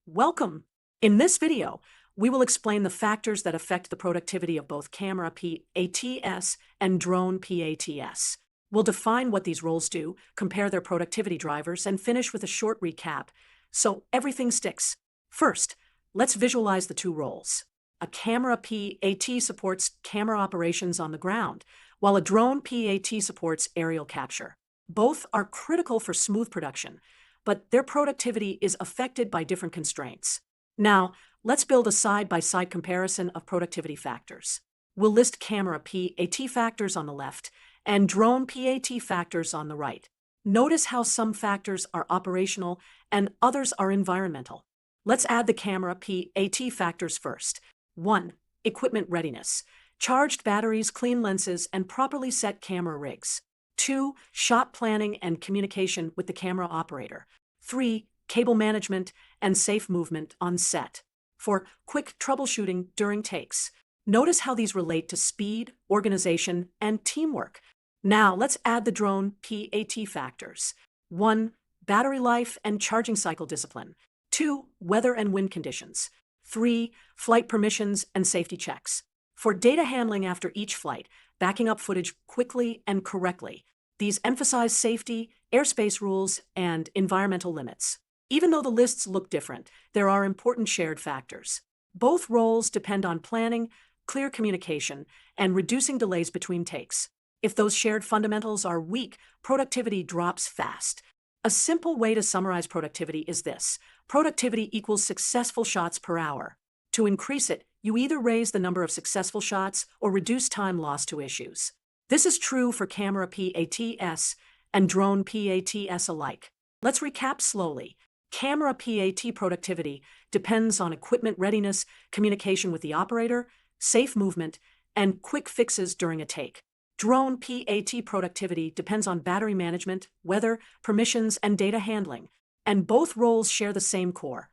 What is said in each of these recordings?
Welcome! In this video, we will explain the factors that affect the productivity of both camera PATS and drone PATS. We'll define what these roles do, compare their productivity drivers, and finish with a short recap, so everything sticks. First, let's visualize the two roles. A camera PAT supports camera operations on the ground, while a drone PAT supports aerial capture. Both are critical for smooth production, but their productivity is affected by different constraints. Now, let's build a side-by-side comparison of productivity factors. We'll list camera PAT factors on the left and drone PAT factors on the right. Notice how some factors are operational and others are environmental. Let's add the camera PAT factors first. 1. Equipment readiness. Charged batteries, clean lenses, and properly set camera rigs. 2. Shot planning and communication with the camera operator. 3. Cable management and safe movement on set. 4. Quick troubleshooting during takes. Notice how these relate to speed, organization, and teamwork. Now let's add the drone PAT factors. 1. Battery life and charging cycle discipline. 2. Weather and wind conditions. 3. Flight permissions and safety checks. For data handling after each flight, backing up footage quickly and correctly. These emphasize safety, airspace rules, and environmental limits. Even though the lists look different, there are important shared factors. Both roles depend on planning, clear communication, and reducing delays between takes. If those shared fundamentals are weak, productivity drops fast. A simple way to summarize productivity is this: productivity equals successful shots per hour. To increase it, you either raise the number of successful shots or reduce time lost to issues. This is true for camera PATS and drone PATS alike. Let's recap slowly. Camera PAT productivity depends on equipment readiness, communication with the operator, safe movement, and quick fixes during a take. Drone PAT productivity depends on battery management, weather, permissions, and data handling, and both roles share the same core: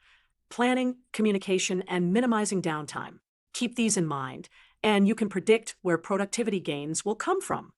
planning, communication, and minimizing downtime. Keep these in mind, and you can predict where productivity gains will come from.